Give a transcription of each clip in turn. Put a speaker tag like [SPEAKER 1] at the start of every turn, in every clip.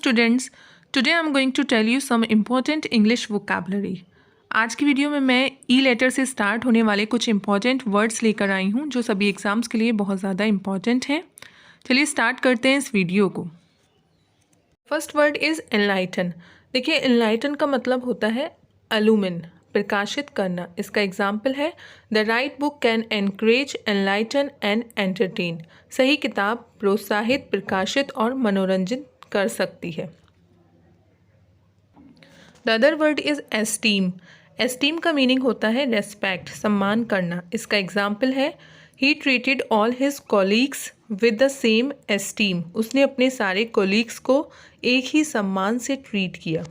[SPEAKER 1] students, today I'm going to tell you some important English vocabulary. आज की video में मैं ई लेटर से स्टार्ट होने वाले कुछ इंपॉर्टेंट वर्ड्स लेकर आई हूँ जो सभी एग्ज़ाम्स के लिए बहुत ज़्यादा इंपॉर्टेंट हैं। चलिए स्टार्ट करते हैं इस वीडियो को। First word is enlighten. देखिए एनलाइटन का मतलब होता है अलुमिन, प्रकाशित करना। इसका एग्जाम्पल है the right book can encourage, enlighten and entertain. सही किताब प्रोत्साहित, प्रकाशित और मनोरंजित कर सकती है। The other word is esteem. Esteem का मीनिंग होता है रेस्पेक्ट, सम्मान करना। इसका एग्जाम्पल है he treated all his colleagues with the same esteem. उसने अपने सारे कॉलीग्स को एक ही सम्मान से ट्रीट किया।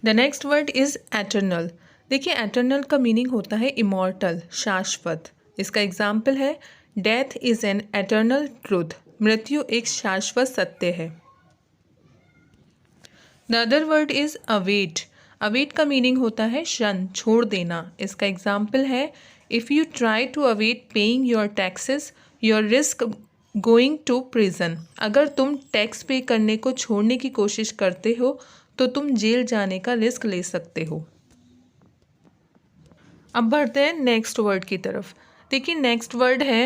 [SPEAKER 1] The next word is eternal. देखिए एटर्नल का मीनिंग होता है इमॉर्टल, शाश्वत। इसका एग्जाम्पल है death is an eternal truth. मृत्यु एक शाश्वत सत्य है। The other word is await. Await का मीनिंग होता है शन, छोड़ देना। इसका एग्जाम्पल है if you try to await paying your taxes your risk going to prison. अगर तुम टैक्स पे करने को छोड़ने की कोशिश करते हो तो तुम जेल जाने का रिस्क ले सकते हो। अब बढ़ते हैं नेक्स्ट वर्ड की तरफ। देखिए नेक्स्ट वर्ड है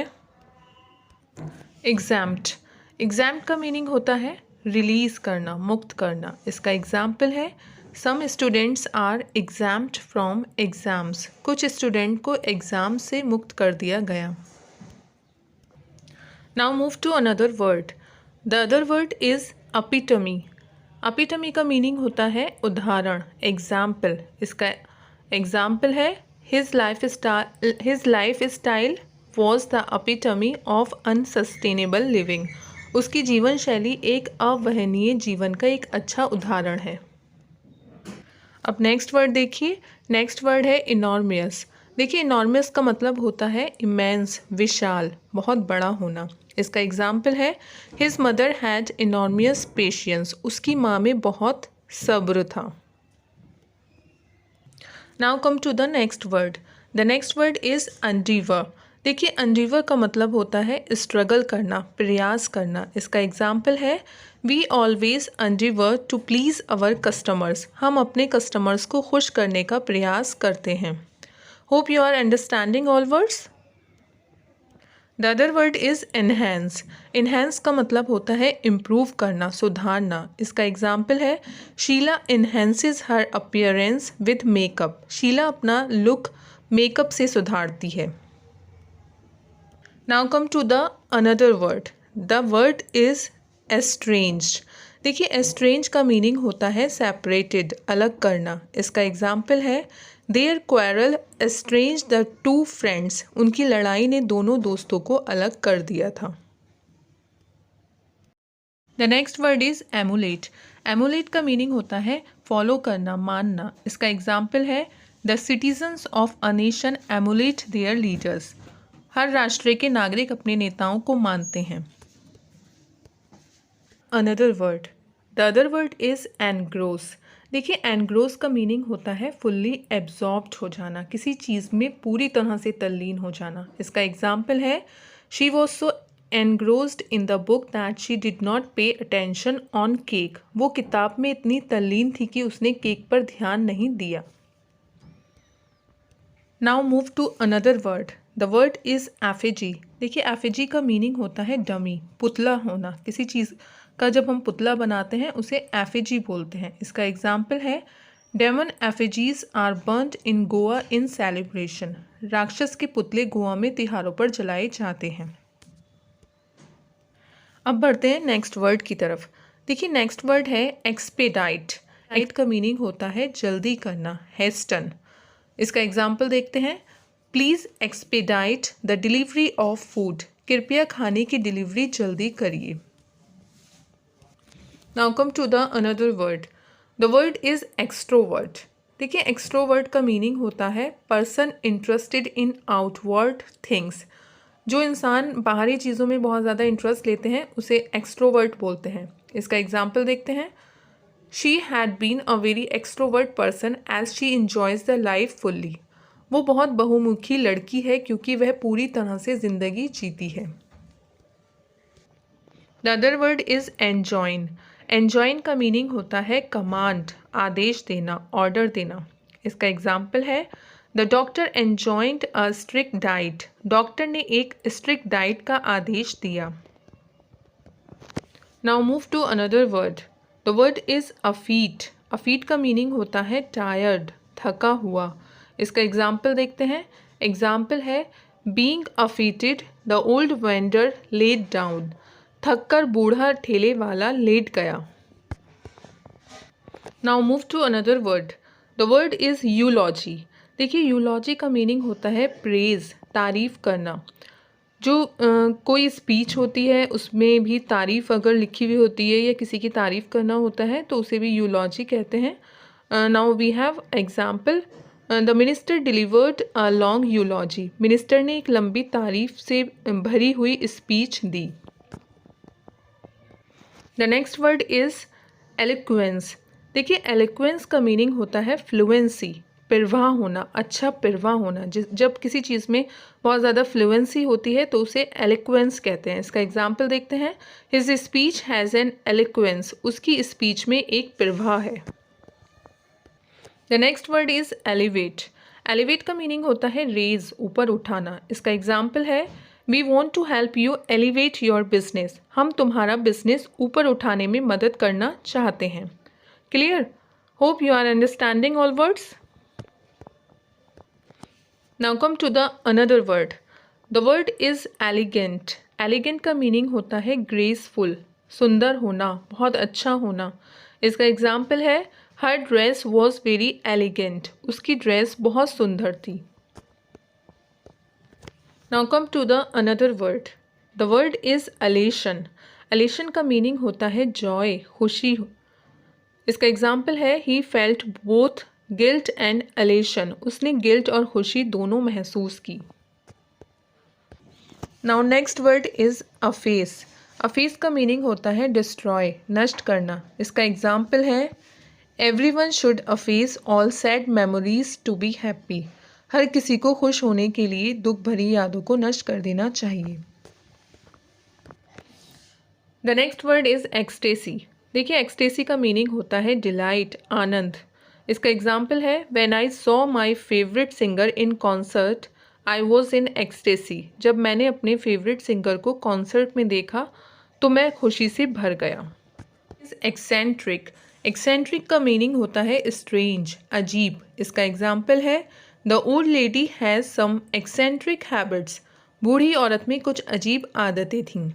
[SPEAKER 1] एग्जैम्प्ट। एग्जैम्प्ट का मीनिंग होता है रिलीज़ करना, मुक्त करना। इसका एग्जाम्पल है some students are exempt from exams. कुछ स्टूडेंट को एग्ज़ाम से मुक्त कर दिया गया। Now move to another word. The other word is epitome. Epitome का मीनिंग होता है उदाहरण, एग्जाम्पल। इसका एग्जाम्पल है his lifestyle was the epitome of unsustainable living. उसकी जीवन शैली एक अवहनीय जीवन का एक अच्छा उदाहरण है। अब नेक्स्ट वर्ड देखिए। नेक्स्ट वर्ड है इनॉर्मियस। देखिए इनॉर्मियस का मतलब होता है इमेंस, विशाल, बहुत बड़ा होना। इसका एग्जाम्पल है his mother had enormous patience. उसकी माँ में बहुत सब्र था। Now come to the next word. The next word is endeavour. देखिए एंडीवर का मतलब होता है स्ट्रगल करना, प्रयास करना। इसका एग्जाम्पल है we always endeavour to please our customers. हम अपने कस्टमर्स को खुश करने का प्रयास करते हैं। Hope you are understanding all words. The other word is enhance. Enhance का मतलब होता है इम्प्रूव करना, सुधारना। इसका एग्जाम्पल है Sheela enhances her appearance with makeup. Sheela अपना लुक मेकअप से सुधारती है। Now come to the another word. The word is estranged. देखिए एस्ट्रेंज का मीनिंग होता है सेपरेटेड, अलग करना। इसका एग्जाम्पल है their quarrel estrange the two friends. उनकी लड़ाई ने दोनों दोस्तों को अलग कर दिया था। The next word is emulate. Emulate का मीनिंग होता है फॉलो करना, मानना। इसका एग्जाम्पल है the citizens of a nation emulate their leaders. हर राष्ट्र के नागरिक अपने नेताओं को मानते हैं। Another word. The other word is engross. देखिए एनग्रोस का मीनिंग होता है फुल्ली एब्जॉर्ब्ड हो जाना, किसी चीज़ में पूरी तरह से तल्लीन हो जाना। इसका एग्जाम्पल है she was so engrossed in the book that she did not pay attention on cake. वो किताब में इतनी तल्लीन थी कि उसने केक पर ध्यान नहीं दिया। Now move to another word. The word is effigy. देखिए एफिजी का मीनिंग होता है डमी, पुतला होना। किसी चीज़ का जब हम पुतला बनाते हैं उसे एफिजी बोलते हैं। इसका एग्जाम्पल है demon effigies are burned in Goa in celebration. राक्षस के पुतले गोवा में त्योहारों पर जलाए जाते हैं। अब बढ़ते हैं नेक्स्ट वर्ड की तरफ। देखिए नेक्स्ट वर्ड है एक्सपेडाइट। एक्ट का मीनिंग होता है जल्दी करना, हेस्टन। इसका एग्जाम्पल देखते हैं please expedite the delivery of food. कृपया खाने की डिलीवरी जल्दी करिए। Now come to the another word. The word is extrovert. देखिए एक्सट्रोवर्ट का मीनिंग होता है person interested in outward things. जो इंसान बाहरी चीज़ों में बहुत ज़्यादा इंटरेस्ट लेते हैं उसे एक्सट्रोवर्ट बोलते हैं। इसका एग्जाम्पल देखते हैं she had been a very extrovert person as she enjoys the life fully. वो बहुत बहुमुखी लड़की है क्योंकि वह पूरी तरह से ज़िंदगी जीती है। The other word is enjoin. Enjoin का मीनिंग होता है कमांड, आदेश देना, ऑर्डर देना। इसका एग्जाम्पल है the doctor enjoined a strict diet. Doctor ने एक स्ट्रिक्ट डाइट का आदेश दिया। Now move to another word. The word is effete. Effete का मीनिंग होता है टायर्ड, थका हुआ। इसका एग्जाम्पल देखते हैं। एग्जाम्पल है being effeted the old vendor laid down. थक कर बूढ़ा ठेले वाला लेट गया। Now move to another word. The word is eulogy. देखिए यूलॉजी का मीनिंग होता है प्रेज, तारीफ करना। जो कोई स्पीच होती है उसमें भी तारीफ़ अगर लिखी हुई होती है या किसी की तारीफ़ करना होता है तो उसे भी यूलॉजी कहते हैं। Now we have example the minister delivered a long eulogy. Minister ने एक लंबी तारीफ से भरी हुई स्पीच दी। The next word is eloquence. देखिए एलोक्वेंस का मीनिंग होता है फ्लुएंसी, प्रवाह होना, अच्छा प्रवाह होना। जब किसी चीज़ में बहुत ज़्यादा फ्लुएंसी होती है तो उसे एलोक्वेंस कहते हैं। इसका एग्जाम्पल देखते हैं। His speech has an eloquence. उसकी स्पीच में एक प्रवाह है। The next word is elevate. Elevate का मीनिंग होता है रेज, ऊपर उठाना। इसका एग्जाम्पल है we want to help you elevate your business. हम तुम्हारा बिजनेस ऊपर उठाने में मदद करना चाहते हैं। Clear? Hope you are understanding all words. Now come to the another word. The word is elegant. Elegant का मीनिंग होता है graceful, सुंदर होना, बहुत अच्छा होना। इसका एग्जाम्पल है Her dress was very elegant. उसकी ड्रेस बहुत सुंदर थी। Now come to the another word. The word is elation. Elation का मीनिंग होता है joy, खुशी। इसका एग्जाम्पल है He felt both guilt and elation. उसने गिल्ट और खुशी दोनों महसूस की। Now next word is efface. Efface का मीनिंग होता है डिस्ट्रॉय, नष्ट करना। इसका एग्जाम्पल है everyone should efface all sad memories to be happy. हर किसी को खुश होने के लिए दुख भरी यादों को नष्ट कर देना चाहिए। The next word is ecstasy. देखिए एक्सटेसी का मीनिंग होता है डिलाइट, आनंद। इसका एग्जाम्पल है when I saw my favourite singer in concert I was in ecstasy. जब मैंने अपने फेवरेट सिंगर को कॉन्सर्ट में देखा तो मैं खुशी से भर गया। एक्सेंट्रिक। एक्सेंट्रिक का मीनिंग होता है स्ट्रेंज, अजीब। इसका एग्जाम्पल है the old lady has some eccentric habits. बूढ़ी औरत में कुछ अजीब आदतें थीं।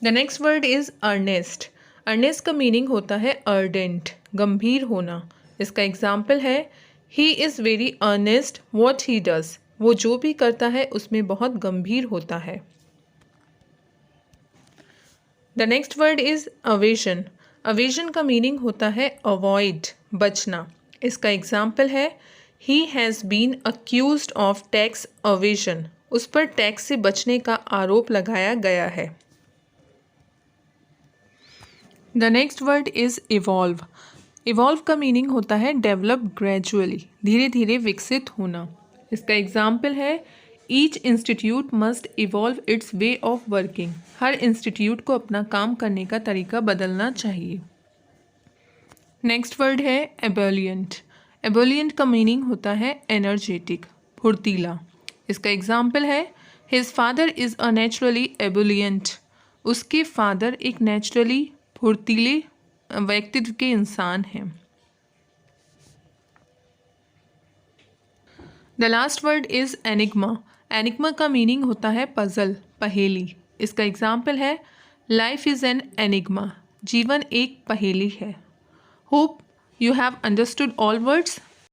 [SPEAKER 1] The next word is earnest. Earnest का मीनिंग होता है अर्डेंट, गंभीर होना। इसका एग्जाम्पल है he is very earnest what he does. वो जो भी करता है उसमें बहुत गंभीर होता है। The next word is evasion. Evasion का मीनिंग होता है अवॉइड, बचना। इसका एग्जाम्पल है he has been accused of tax evasion. उस पर टैक्स से बचने का आरोप लगाया गया है। The next word is evolve. Evolve का मीनिंग होता है डेवलप ग्रेजुअली, धीरे धीरे विकसित होना। इसका एग्जाम्पल है each institute must evolve it's way of working. Her institute को अपना काम करने का तरीका बदलना चाहिए। नेक्स्ट वर्ड है एबोलियंट। एबोलियंट का मीनिंग होता है एनर्जेटिक, फुर्तीला। इसका एग्जाम्पल है his father is a naturally ebullient. उसके फादर एक नेचुरली फुर्तीले व्यक्तित्व के इंसान हैं। The last word is enigma. Enigma का मीनिंग होता है पजल, पहेली। इसका एग्जाम्पल है लाइफ इज़ एन एनिग्मा। जीवन एक पहेली है। Hope you have understood all words.